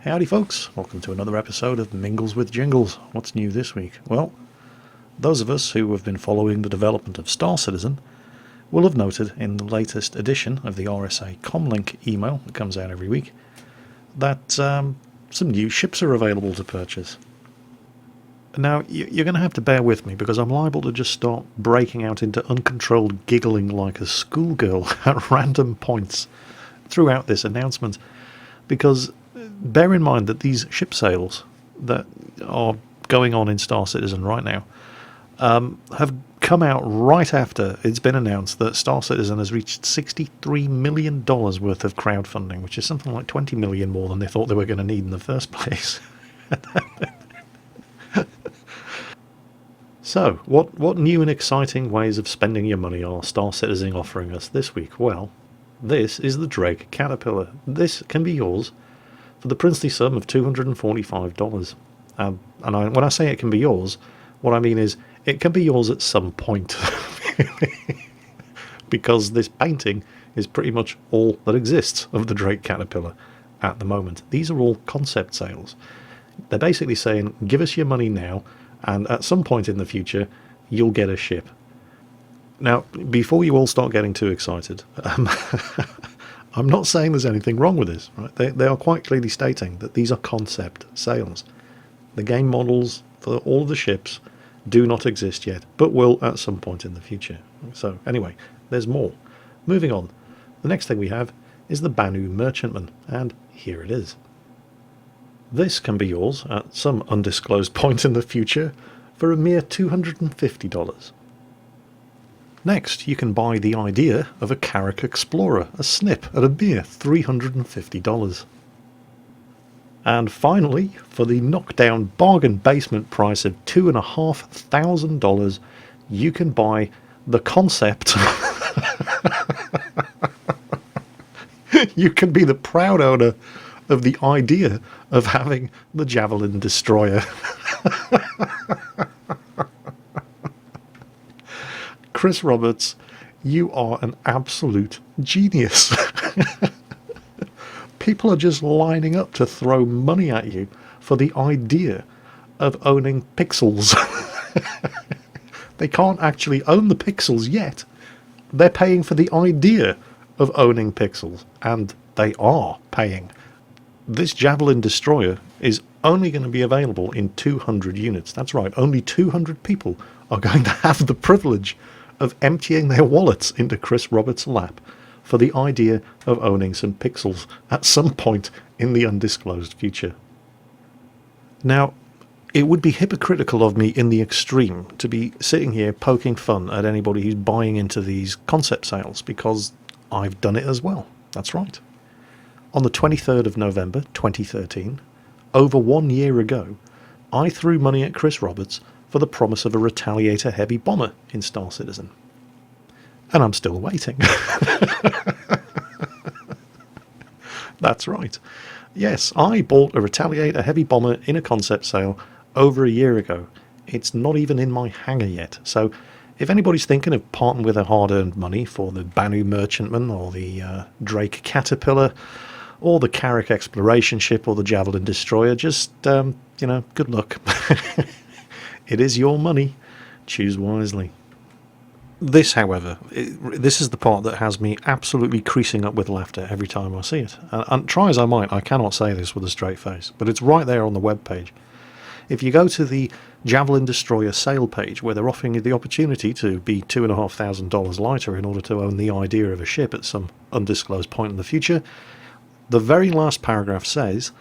Howdy folks, welcome to another episode of Mingles with Jingles. What's new this week? Well, those of us who have been following the development of Star Citizen will have noted in the latest edition of the RSA Comlink email that comes out every week that some new ships are available to purchase. Now, you're going to have to bear with me because I'm liable to just start breaking out into uncontrolled giggling like a schoolgirl at random points throughout this announcement, because bear in mind that these ship sales that are going on in Star Citizen right now have come out right after it's been announced that Star Citizen has reached $63 million worth of crowdfunding, which is something like 20 million more than they thought they were going to need in the first place. So, what new and exciting ways of spending your money are Star Citizen offering us this week? Well, this is the Drake Caterpillar. This can be yours for the princely sum of $245. When I say it can be yours, what I mean is it can be yours at some point. Because this painting is pretty much all that exists of the Drake Caterpillar at the moment. These are all concept sales. They're basically saying, give us your money now, and at some point in the future, you'll get a ship. Now, before you all start getting too excited, I'm not saying there's anything wrong with this. Right? They are quite clearly stating that these are concept sales. The game models for all of the ships do not exist yet, but will at some point in the future. So anyway, there's more. Moving on, the next thing we have is the Banu Merchantman, and here it is. This can be yours at some undisclosed point in the future for a mere $250. Next, you can buy the idea of a Argh Explorer, a snip, at a mere $350. And finally, for the knockdown bargain basement price of $2,500, you can buy the concept. You can be the proud owner of the idea of having the Javelin Destroyer. Chris Roberts, you are an absolute genius. People are just lining up to throw money at you for the idea of owning pixels. They can't actually own the pixels yet. They're paying for the idea of owning pixels, and they are paying. This Javelin Destroyer is only going to be available in 200 units. That's right, only 200 people are going to have the privilege of emptying their wallets into Chris Roberts' lap for the idea of owning some pixels at some point in the undisclosed future. Now, it would be hypocritical of me in the extreme to be sitting here poking fun at anybody who's buying into these concept sales, because I've done it as well. That's right. On the 23rd of November 2013, over 1 year ago, I threw money at Chris Roberts for the promise of a Retaliator heavy bomber in Star Citizen. And I'm still waiting. That's right. Yes, I bought a Retaliator heavy bomber in a concept sale over a year ago. It's not even in my hangar yet. So if anybody's thinking of parting with their hard-earned money for the Banu Merchantman or the Drake Caterpillar or the Argh Exploration Ship or the Javelin Destroyer, just, good luck. It is your money. Choose wisely. This, however, this is the part that has me absolutely creasing up with laughter every time I see it. And try as I might, I cannot say this with a straight face, but it's right there on the webpage. If you go to the Javelin Destroyer sale page, where they're offering you the opportunity to be $2,500 lighter in order to own the idea of a ship at some undisclosed point in the future, the very last paragraph says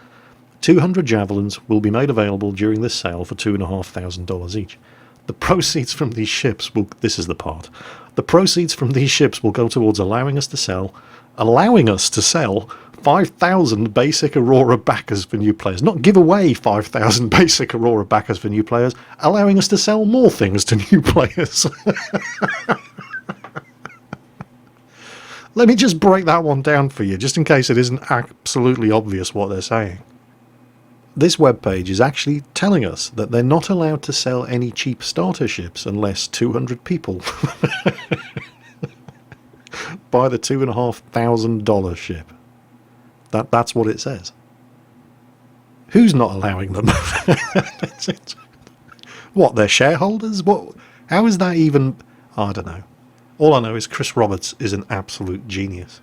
200 Javelins will be made available during this sale for $2,500 each. The proceeds from these ships will... This is the part. The proceeds from these ships will go towards allowing us to sell 5,000 basic Aurora backers for new players. Not give away 5,000 basic Aurora backers for new players, allowing us to sell more things to new players. Let me just break that one down for you, just in case it isn't absolutely obvious what they're saying. This webpage is actually telling us that they're not allowed to sell any cheap starter ships unless 200 people buy the $2,500 ship. That's what it says. Who's not allowing them? What, they're shareholders? What? How is that even... I don't know. All I know is Chris Roberts is an absolute genius.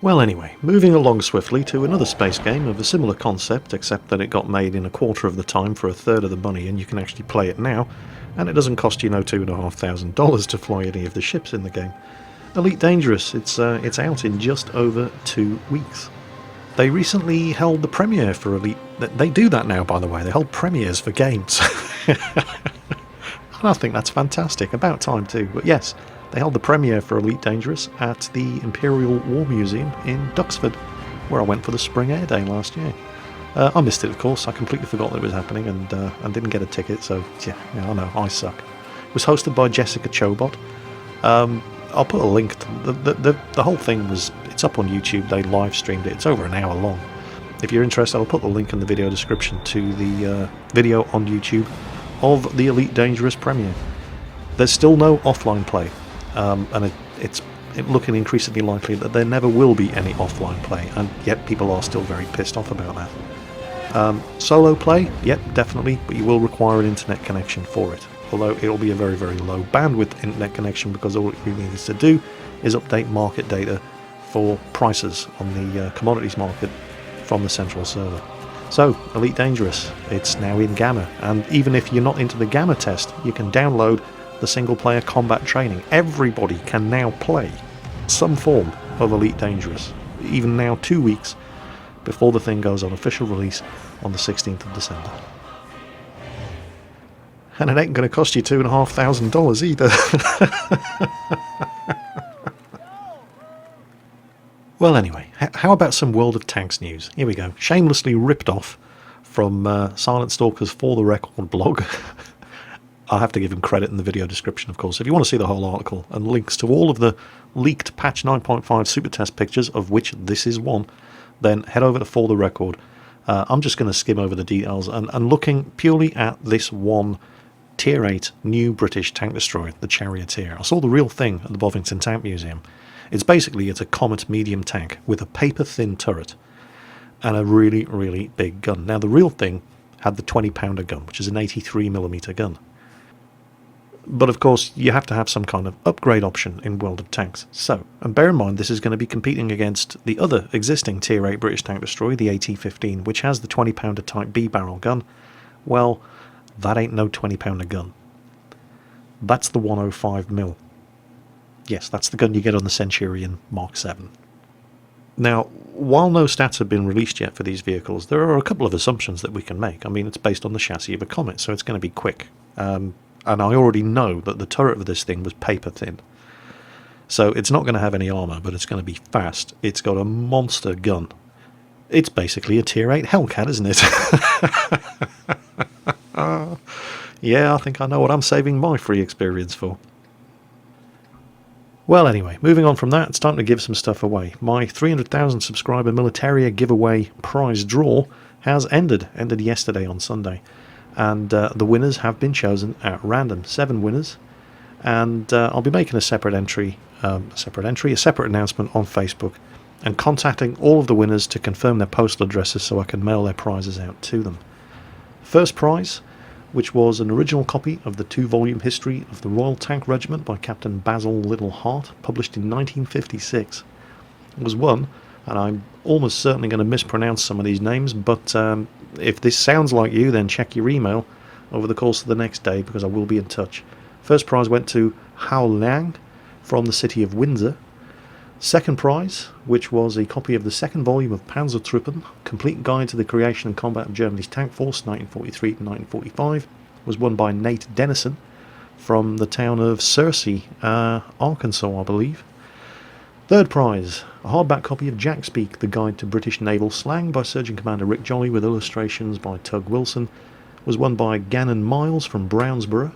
Well anyway, moving along swiftly to another space game of a similar concept, except that it got made in a quarter of the time for a third of the money, and you can actually play it now, and it doesn't cost you no $2,500 to fly any of the ships in the game. Elite Dangerous, it's out in just over 2 weeks. They recently held the premiere for Elite... They do that now, by the way. They hold premieres for games. And I think that's fantastic. About time, too. But yes, they held the premiere for Elite Dangerous at the Imperial War Museum in Duxford, where I went for the Spring Air Day last year. I missed it, of course. I completely forgot that it was happening and didn't get a ticket, so yeah, I know, I suck. It was hosted by Jessica Chobot. I'll put a link to the whole thing was... It's up on YouTube. They live streamed it. It's over an hour long. If you're interested, I'll put the link in the video description to the video on YouTube of the Elite Dangerous premiere. There's still no offline play, and it's looking increasingly likely that there never will be any offline play, and yet people are still very pissed off about that. Solo play, yep, definitely, but you will require an internet connection for it. Although it'll be a very, very low bandwidth internet connection, because all it really needs to do is update market data for prices on the commodities market from the central server. So, Elite Dangerous, it's now in Gamma, and even if you're not into the Gamma test, you can download the single-player combat training. Everybody can now play some form of Elite Dangerous, even now 2 weeks before the thing goes on official release on the 16th of December. And it ain't going to cost you $2,500 either. Well anyway, how about some World of Tanks news? Here we go. Shamelessly ripped off from Silent Stalker's For the Record blog. I'll have to give him credit in the video description, of course. If you want to see the whole article and links to all of the leaked patch 9.5 super test pictures, of which this is one, then head over to For the Record. I'm just going to skim over the details and looking purely at this one Tier 8 new British tank destroyer, the Charioteer. I saw the real thing at the Bovington Tank Museum. It's a Comet medium tank with a paper-thin turret and a really, really big gun. Now, the real thing had the 20-pounder gun, which is an 83mm gun. But, of course, you have to have some kind of upgrade option in World of Tanks. So, and bear in mind, this is going to be competing against the other existing Tier 8 British tank destroyer, the AT-15, which has the 20-pounder Type B barrel gun. Well, that ain't no 20-pounder gun. That's the 105mm. Yes, that's the gun you get on the Centurion Mark 7. Now, while no stats have been released yet for these vehicles, there are a couple of assumptions that we can make. I mean, it's based on the chassis of a Comet, so it's going to be quick. And I already know that the turret of this thing was paper thin. So it's not going to have any armour, but it's going to be fast. It's got a monster gun. It's basically a Tier 8 Hellcat, isn't it? Yeah, I think I know what I'm saving my free experience for. Well anyway, moving on from that, it's time to give some stuff away. My 300,000 subscriber Militaria giveaway prize draw has ended yesterday on Sunday. And the winners have been chosen at random, 7 winners. And I'll be making a separate announcement on Facebook, and contacting all of the winners to confirm their postal addresses so I can mail their prizes out to them. First prize, which was an original copy of the 2-volume history of the Royal Tank Regiment by Captain Basil Little Hart, published in 1956. It was won, and I'm almost certainly going to mispronounce some of these names, but if this sounds like you, then check your email over the course of the next day, because I will be in touch. First prize went to Hao Liang from the city of Windsor. Second prize, which was a copy of the 2nd volume of Panzertruppen, Complete Guide to the Creation and Combat of Germany's Tank Force, 1943 to 1945, was won by Nate Dennison from the town of Searcy, Arkansas, I believe. Third prize, a hardback copy of Jack Speak, the Guide to British Naval Slang by Surgeon Commander Rick Jolly with illustrations by Tug Wilson, was won by Gannon Miles from Brownsborough.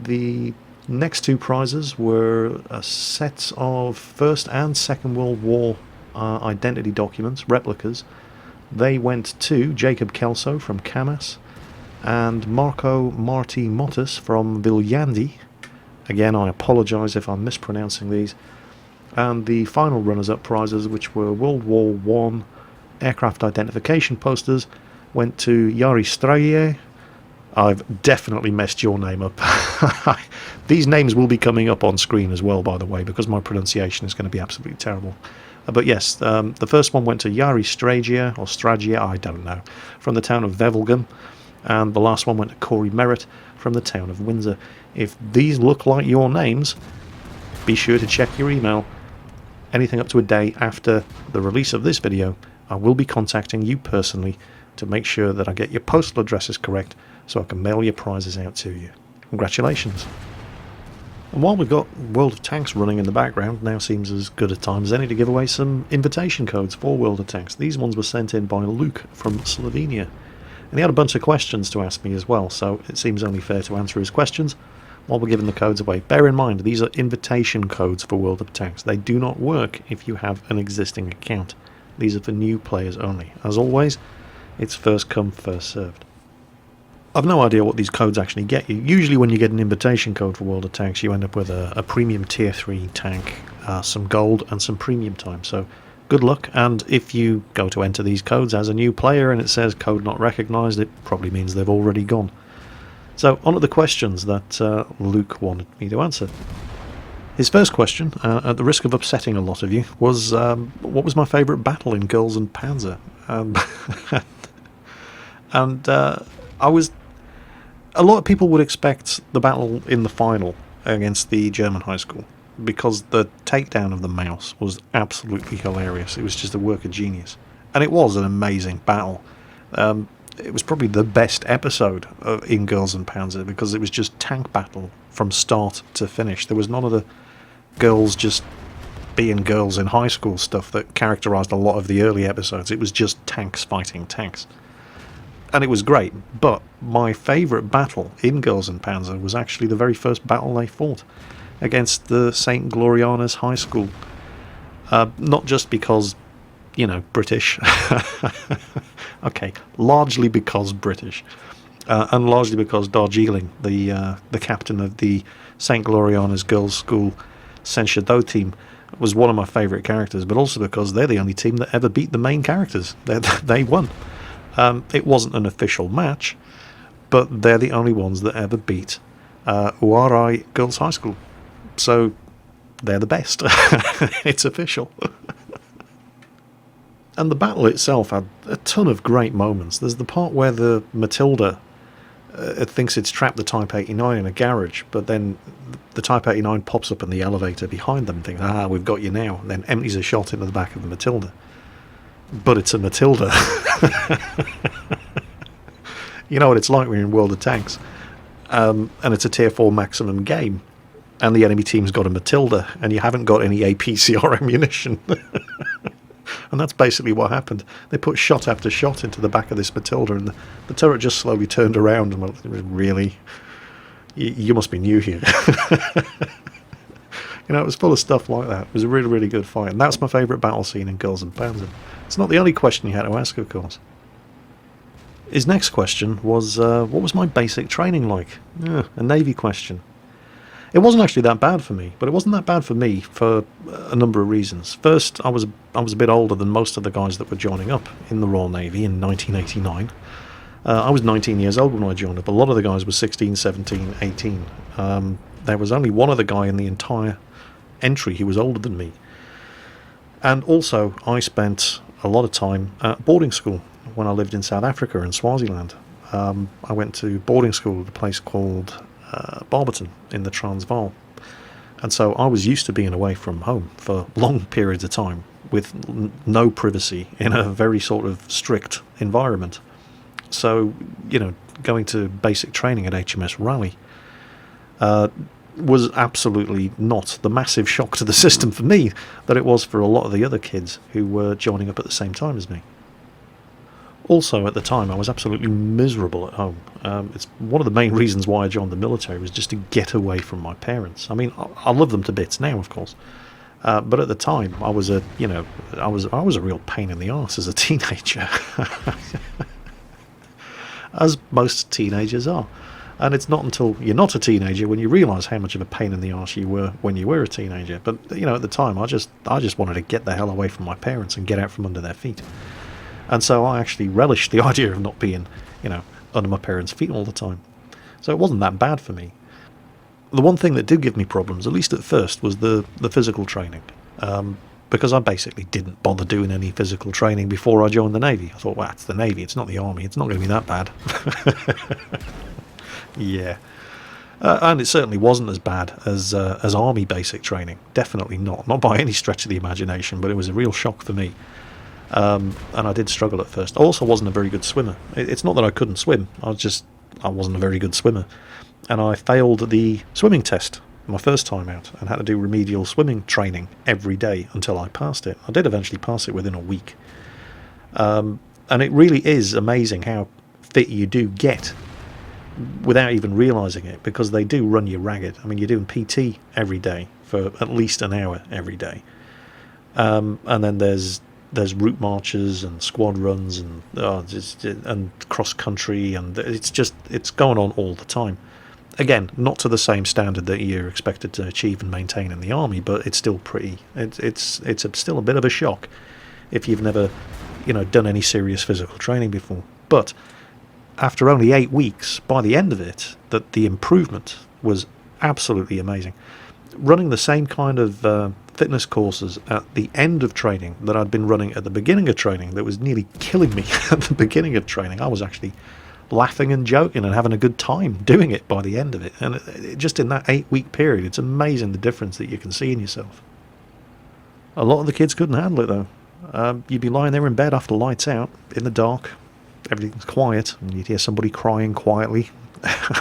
The next 2 prizes were a set of First and Second World War identity documents, replicas. They went to Jacob Kelso from Camas and Marco Marti Mottas from Viljandi. Again, I apologise if I'm mispronouncing these. And the final runners-up prizes, which were World War aircraft identification posters went to Yari Straye. I've definitely messed your name up. These names will be coming up on screen as well, by the way, because my pronunciation is going to be absolutely terrible. But yes, the first one went to Yari Stragia, or Stragia, I don't know, from the town of Vevelgem. And the last one went to Corey Merritt from the town of Windsor. If these look like your names, be sure to check your email. Anything up to a day after the release of this video, I will be contacting you personally to make sure that I get your postal addresses correct so I can mail your prizes out to you. Congratulations. And while we've got World of Tanks running in the background, now seems as good a time as any to give away some invitation codes for World of Tanks. These ones were sent in by Luke from Slovenia. And he had a bunch of questions to ask me as well, so it seems only fair to answer his questions while we're giving the codes away. Bear in mind, these are invitation codes for World of Tanks. They do not work if you have an existing account. These are for new players only. As always, it's first come, first served. I've no idea what these codes actually get you. Usually when you get an invitation code for World of Tanks, you end up with a premium tier 3 tank, some gold and some premium time. So good luck, and if you go to enter these codes as a new player and it says code not recognised, it probably means they've already gone. So on to the questions that Luke wanted me to answer. His first question, at the risk of upsetting a lot of you, was what was my favourite battle in Girls and Panzer? I was... A lot of people would expect the battle in the final against the German high school, because the takedown of the mouse was absolutely hilarious. It was just a work of genius. And it was an amazing battle. It was probably the best episode in Girls and Panzer, because it was just tank battle from start to finish. There was none of the girls just being girls in high school stuff that characterised a lot of the early episodes. It was just tanks fighting tanks. And it was great, but my favourite battle in Girls and Panzer was actually the very first battle they fought against the St. Gloriana's High School. Not just because, you know, British. Okay, largely because British. And largely because Darjeeling, the captain of the St. Gloriana's Girls' School Senshado team, was one of my favourite characters, but also because they're the only team that ever beat the main characters. They won. It wasn't an official match, but they're the only ones that ever beat Uarai Girls High School. So they're the best. It's official. And the battle itself had a ton of great moments. There's the part where the Matilda thinks it's trapped the Type 89 in a garage, but then the Type 89 pops up in the elevator behind them and thinks, we've got you now, and then empties a shot into the back of the Matilda. But it's a Matilda. You know what it's like when you're in World of Tanks, and it's a tier 4 maximum game, and the enemy team's got a Matilda, and you haven't got any APCR ammunition. And that's basically what happened. They put shot after shot into the back of this Matilda, and the turret just slowly turned around and went, really? You must be new here. You know, it was full of stuff like that. It was a really, really good fight, and that's my favourite battle scene in Girls and Panzer. It's not the only question he had to ask, of course. His next question was, what was my basic training like? A Navy question. It wasn't actually that bad for me, but it wasn't that bad for me for a number of reasons. First, I was a bit older than most of the guys that were joining up in the Royal Navy in 1989. I was 19 years old when I joined up. A lot of the guys were 16, 17, 18. There was only one other guy in the entire entry who was older than me. And also, I spent a lot of time at boarding school when I lived in South Africa in Swaziland. I went to boarding school at a place called Barberton in the Transvaal. And so I was used to being away from home for long periods of time with no privacy in a very sort of strict environment. So, you know, going to basic training at HMS Raleigh was absolutely not the massive shock to the system for me that it was for a lot of the other kids who were joining up at the same time as me. Also, at the time, I was absolutely miserable at home. It's one of the main reasons why I joined the military, was just to get away from my parents. I mean, I love them to bits now, of course, but at the time, I was a real pain in the arse as a teenager, as most teenagers are. And it's not until you're not a teenager when you realise how much of a pain in the arse you were when you were a teenager. But you know, at the time, I just wanted to get the hell away from my parents and get out from under their feet. And so I actually relished the idea of not being, you know, under my parents' feet all the time. So it wasn't that bad for me. The one thing that did give me problems, at least at first, was the physical training. Because I basically didn't bother doing any physical training before I joined the Navy. I thought, well, it's the Navy, it's not the Army, it's not going to be that bad. Yeah. And it certainly wasn't as bad as Army basic training. Definitely not. Not by any stretch of the imagination, but it was a real shock for me. And I did struggle at first. I also wasn't a very good swimmer. It's not that I couldn't swim, I wasn't a very good swimmer. And I failed the swimming test my first time out and had to do remedial swimming training every day until I passed it. I did eventually pass it within a week. And it really is amazing how fit you do get without even realising it, because they do run you ragged. I mean, you're doing PT every day for at least an hour every day. And then there's route marches and squad runs and cross country, and it's going on all the time. Again, not to the same standard that you're expected to achieve and maintain in the Army, but it's still still a bit of a shock if you've never, done any serious physical training before. But after only 8 weeks, by the end of it, that the improvement was absolutely amazing. Running the same kind of fitness courses at the end of training that I'd been running at the beginning of training, that was nearly killing me at the beginning of training. I was actually laughing and joking and having a good time doing it by the end of it. And just in that 8-week period, it's amazing the difference that you can see in yourself. A lot of the kids couldn't handle it, though. You'd be lying there in bed after lights out, in the dark, everything's quiet, and you'd hear somebody crying quietly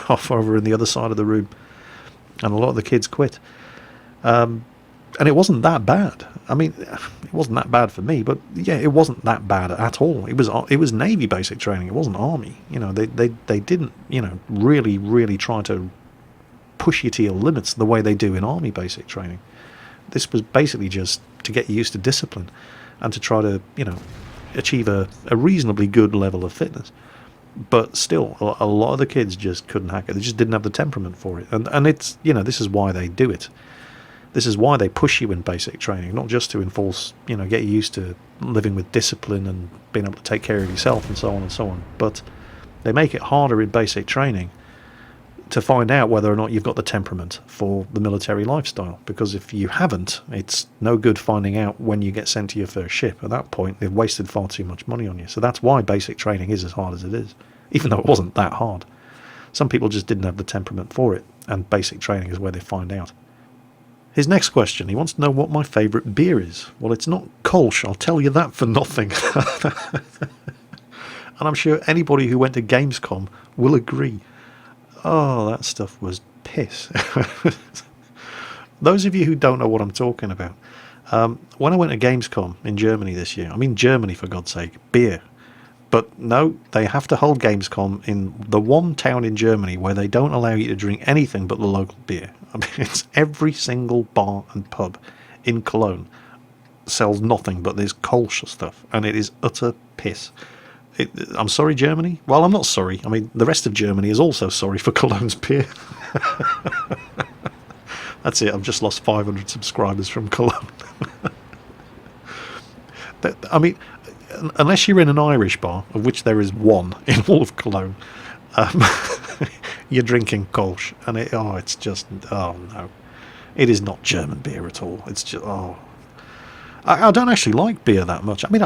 off over in the other side of the room. And a lot of the kids quit. And it wasn't that bad. I mean, it wasn't that bad for me, but yeah, it wasn't that bad at all. It was Navy basic training. It wasn't Army. They didn't, really try to push you to your limits the way they do in Army basic training. This was basically just to get you used to discipline and to try to, achieve a reasonably good level of fitness. But still, a lot of the kids just couldn't hack it. They just didn't have the temperament for it. And it's, this is why they do it. This is why they push you in basic training, not just to enforce, get you used to living with discipline and being able to take care of yourself and so on and so on. But they make it harder in basic training to find out whether or not you've got the temperament for the military lifestyle. Because if you haven't, it's no good finding out when you get sent to your first ship. At that point, they've wasted far too much money on you. So that's why basic training is as hard as it is, even though it wasn't that hard. Some people just didn't have the temperament for it, and basic training is where they find out. His next question, he wants to know what my favourite beer is. Well, it's not Kolsch, I'll tell you that for nothing. And I'm sure anybody who went to Gamescom will agree. Oh, that stuff was piss. Those of you who don't know what I'm talking about, when I went to Gamescom in Germany this year, I mean Germany for God's sake, beer. But no, they have to hold Gamescom in the one town in Germany where they don't allow you to drink anything but the local beer. I mean, it's every single bar and pub in Cologne sells nothing but this Kolsch stuff, and it is utter piss. I'm sorry, Germany. Well, I'm not sorry. I mean, the rest of Germany is also sorry for Cologne's beer. That's it. I've just lost 500 subscribers from Cologne. I mean, unless you're in an Irish bar, of which there is one in all of Cologne, you're drinking Kolsch, and it's just, no. It is not German beer at all. It's just, I don't actually like beer that much. I mean,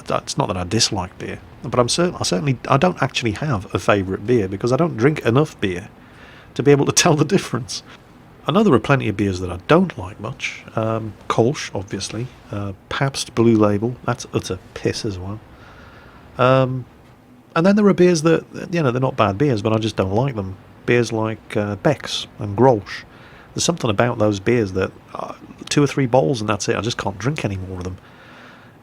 it's not that I dislike beer, but I don't actually have a favourite beer because I don't drink enough beer to be able to tell the difference. I know there are plenty of beers that I don't like much. Kolsch, obviously. Pabst Blue Label, that's utter piss as well. And then there are beers that, they're not bad beers, but I just don't like them. Beers like Beck's and Grolsch. There's something about those beers that 2 or 3 bowls and that's it. I just can't drink any more of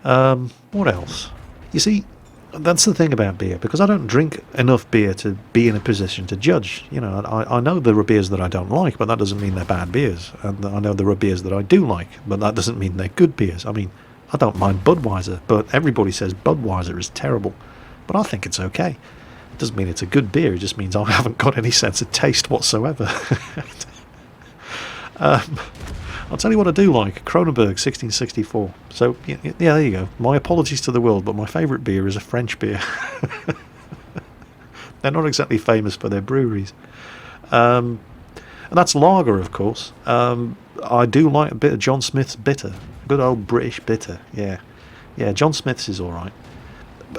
them. What else? You see, that's the thing about beer, because I don't drink enough beer to be in a position to judge. I know there are beers that I don't like, but that doesn't mean they're bad beers. And I know there are beers that I do like, but that doesn't mean they're good beers. I mean, I don't mind Budweiser, but everybody says Budweiser is terrible. But I think it's okay. It doesn't mean it's a good beer, it just means I haven't got any sense of taste whatsoever. I'll tell you what I do like, Kronenbourg 1664. So, yeah, there you go. My apologies to the world, but my favourite beer is a French beer. They're not exactly famous for their breweries. And that's lager, of course. I do like a bit of John Smith's bitter. Good old British bitter, yeah. Yeah, John Smith's is alright.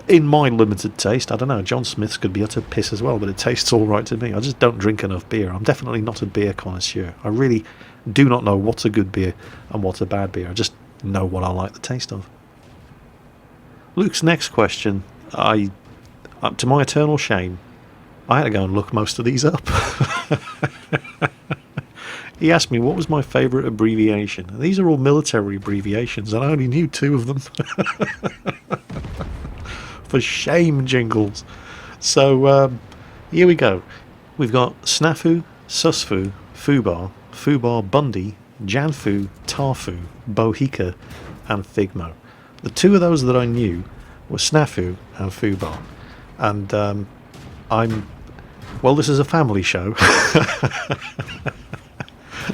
In my limited taste, I don't know, John Smith's could be utter piss as well, but it tastes alright to me. I just don't drink enough beer. I'm definitely not a beer connoisseur. I really do not know what's a good beer and what's a bad beer. I just know what I like the taste of. Luke's next question, to my eternal shame, I had to go and look most of these up. He asked me what was my favourite abbreviation. And these are all military abbreviations, and I only knew 2 of them. For shame, Jingles. So, here we go. We've got Snafu, Susfu, Fubar, Fubar Bundy, Janfu, Tarfu, Bohica, and Figmo. The 2 of those that I knew were Snafu and Fubar. And well, this is a family show.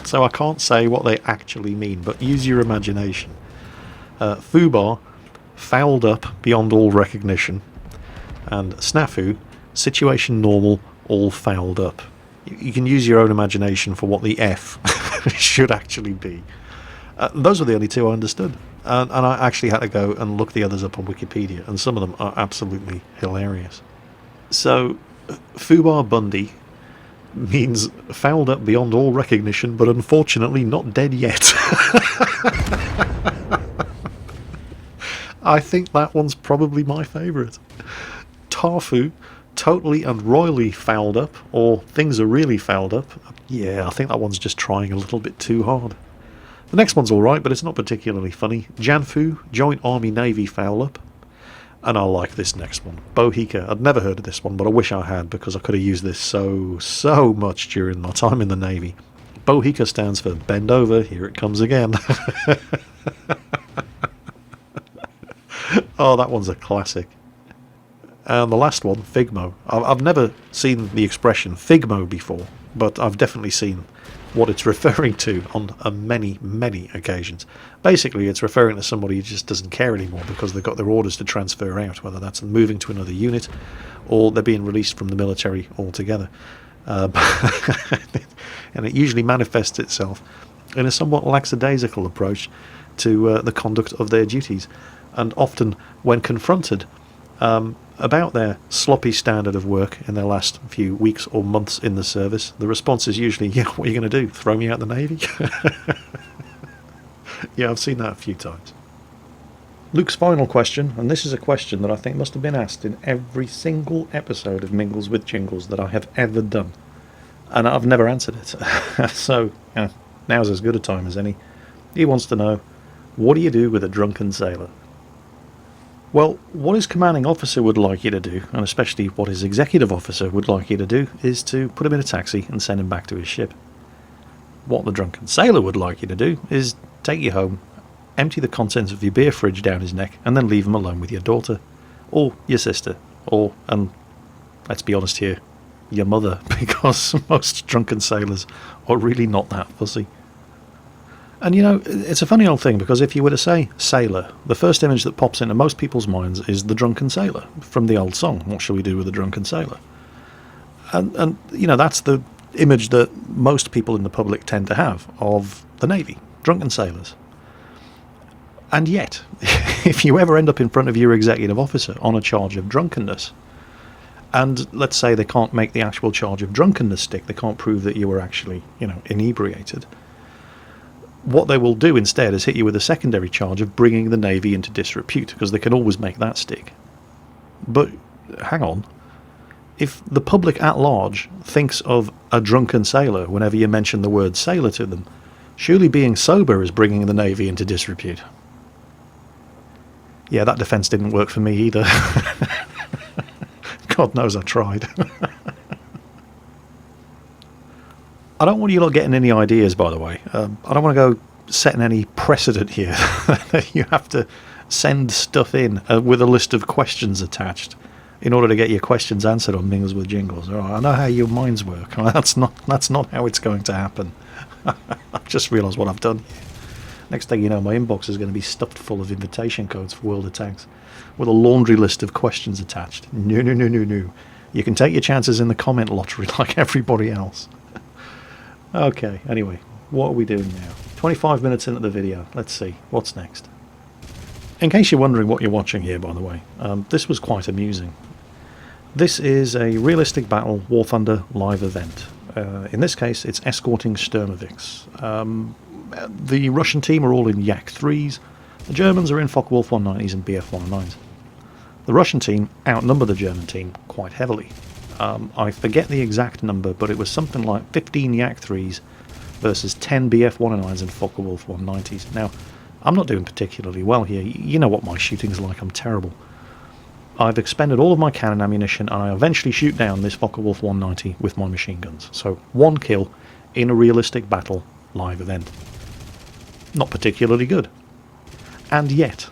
So I can't say what they actually mean, but use your imagination. Fubar, fouled up beyond all recognition, and Snafu, situation normal, all fouled up. You can use your own imagination for what the F should actually be. Those were the only 2 I understood, and I actually had to go and look the others up on Wikipedia, and some of them are absolutely hilarious. So, Fubar Bundy means fouled up beyond all recognition, but unfortunately not dead yet. I think that one's probably my favourite. Tarfu, totally and royally fouled up, or things are really fouled up. Yeah, I think that one's just trying a little bit too hard. The next one's alright, but it's not particularly funny. Janfu, Joint Army Navy foul up. And I like this next one. Bohica. I'd never heard of this one, but I wish I had, because I could have used this so much during my time in the Navy. Bohica stands for bend over, here it comes again. Oh, that one's a classic. And the last one, Figmo. I've never seen the expression Figmo before, but I've definitely seen what it's referring to on many occasions. Basically, it's referring to somebody who just doesn't care anymore because they've got their orders to transfer out, whether that's moving to another unit or they're being released from the military altogether. And it usually manifests itself in a somewhat lackadaisical approach to the conduct of their duties. And often, when confronted about their sloppy standard of work in their last few weeks or months in the service, the response is usually, yeah, what are you going to do? Throw me out the Navy? Yeah, I've seen that a few times. Luke's final question, and this is a question that I think must have been asked in every single episode of Mingles with Jingles that I have ever done. And I've never answered it. So, now's as good a time as any. He wants to know, what do you do with a drunken sailor? Well, what his commanding officer would like you to do, and especially what his executive officer would like you to do, is to put him in a taxi and send him back to his ship. What the drunken sailor would like you to do is take you home, empty the contents of your beer fridge down his neck, and then leave him alone with your daughter, or your sister, or, and let's be honest here, your mother, because most drunken sailors are really not that fussy. And you know, it's a funny old thing, because if you were to say sailor, the first image that pops into most people's minds is the drunken sailor from the old song, What Shall We Do with the Drunken Sailor? And you know, that's the image that most people in the public tend to have of the Navy, drunken sailors. And yet, if you ever end up in front of your executive officer on a charge of drunkenness, and let's say they can't make the actual charge of drunkenness stick, they can't prove that you were actually, you know, inebriated, what they will do instead is hit you with a secondary charge of bringing the Navy into disrepute, because they can always make that stick. But hang on, if the public at large thinks of a drunken sailor whenever you mention the word sailor to them, surely being sober is bringing the Navy into disrepute. Yeah, that defence didn't work for me either. God knows I tried. I don't want you lot getting any ideas, by the way. I don't want to go setting any precedent here that you have to send stuff in with a list of questions attached in order to get your questions answered on Mingles with Jingles. All right, I know how your minds work. That's not how it's going to happen. I've just realised what I've done here. Next thing you know, my inbox is going to be stuffed full of invitation codes for World of Tanks with a laundry list of questions attached. No, no, no, no, no. You can take your chances in the comment lottery like everybody else. Okay, anyway, what are we doing now? 25 minutes into the video. Let's see, what's next? In case you're wondering what you're watching here, by the way, this was quite amusing. This is a realistic battle War Thunder live event. In this case, it's escorting Sturmovix. The Russian team are all in Yak-3s. The Germans are in Focke-Wulf 190s and BF-109s. The Russian team outnumber the German team quite heavily. I forget the exact number, but it was something like 15 Yak-3s versus 10 BF-109s and Focke-Wulf 190s. Now, I'm not doing particularly well here. You know what my shooting's like, I'm terrible. I've expended all of my cannon ammunition and I eventually shoot down this Focke-Wulf 190 with my machine guns. So, 1 kill in a realistic battle live event. Not particularly good. And yet,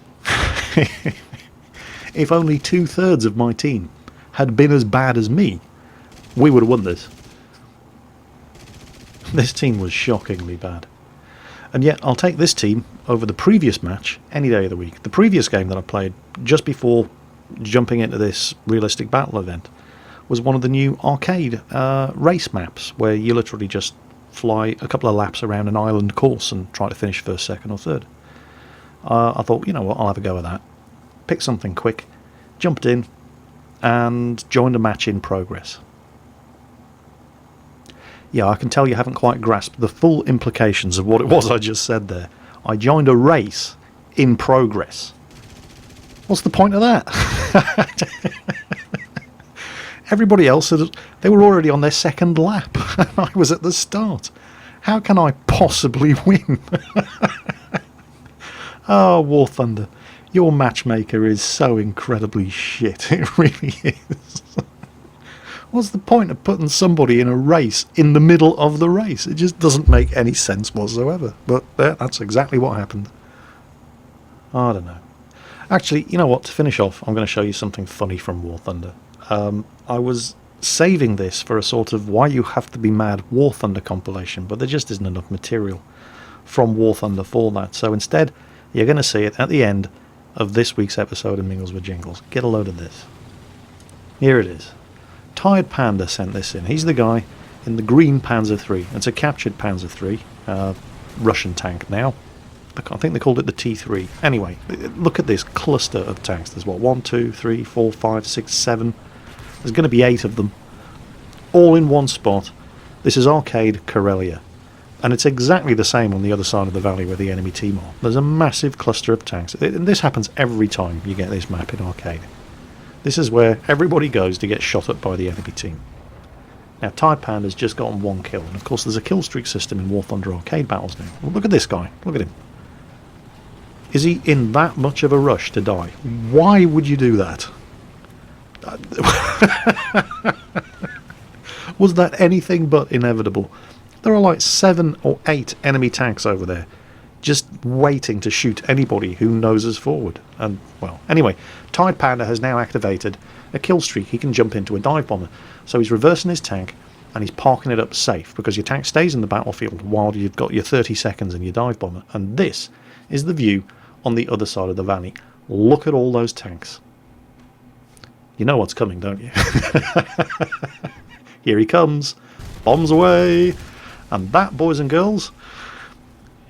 if only 2/3 of my team had been as bad as me, we would have won this. This team was shockingly bad. And yet, I'll take this team over the previous match any day of the week. The previous game that I played just before jumping into this realistic battle event was one of the new arcade race maps, where you literally just fly a couple of laps around an island course and try to finish first, second or third. I thought, you know what, I'll have a go at that. Picked something quick, jumped in and joined a match in progress. Yeah, I can tell you haven't quite grasped the full implications of what it was I just said there. I joined a race in progress. What's the point of that? Everybody else, they were already on their second lap, and I was at the start. How can I possibly win? Oh, War Thunder, your matchmaker is so incredibly shit. It really is. What's the point of putting somebody in a race in the middle of the race? It just doesn't make any sense whatsoever. But that's exactly what happened. I don't know. Actually, you know what? To finish off, I'm going to show you something funny from War Thunder. I was saving this for a sort of Why You Have to Be Mad War Thunder compilation, but there just isn't enough material from War Thunder for that. So instead, you're going to see it at the end of this week's episode of Mingles with Jingles. Get a load of this. Here it is. Tired Panda sent this in. He's the guy in the green Panzer III. It's a captured Panzer III, Russian tank now. I think they called it the T3. Anyway, look at this cluster of tanks. There's what, 1, 2, 3, 4, 5, 6, 7. There's going to be 8 of them, all in one spot. This is Arcade Karelia, and it's exactly the same on the other side of the valley where the enemy team are. There's a massive cluster of tanks, and this happens every time you get this map in Arcade. This is where everybody goes to get shot at by the enemy team. Now, Tired Panda's just gotten 1 kill, and of course there's a kill streak system in War Thunder Arcade battles now. Well, look at this guy, look at him. Is he in that much of a rush to die? Why would you do that? Was that anything but inevitable? There are like 7 or 8 enemy tanks over there, just waiting to shoot anybody who noses forward. And, well, anyway, Tired Panda has now activated a kill streak. He can jump into a dive bomber. So he's reversing his tank, and he's parking it up safe, because your tank stays in the battlefield while you've got your 30 seconds in your dive bomber. And this is the view on the other side of the valley. Look at all those tanks. You know what's coming, don't you? Here he comes. Bombs away. And that, boys and girls,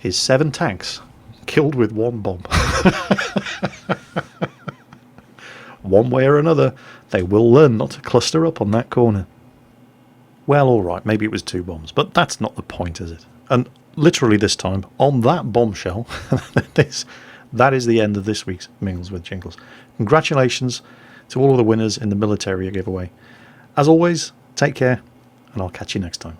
is 7 tanks killed with 1 bomb. One way or another, they will learn not to cluster up on that corner. Well, alright, maybe it was 2 bombs, but that's not the point, is it? And literally this time, on that bombshell, that is the end of this week's Mingles with Jingles. Congratulations to all of the winners in the military giveaway. As always, take care, and I'll catch you next time.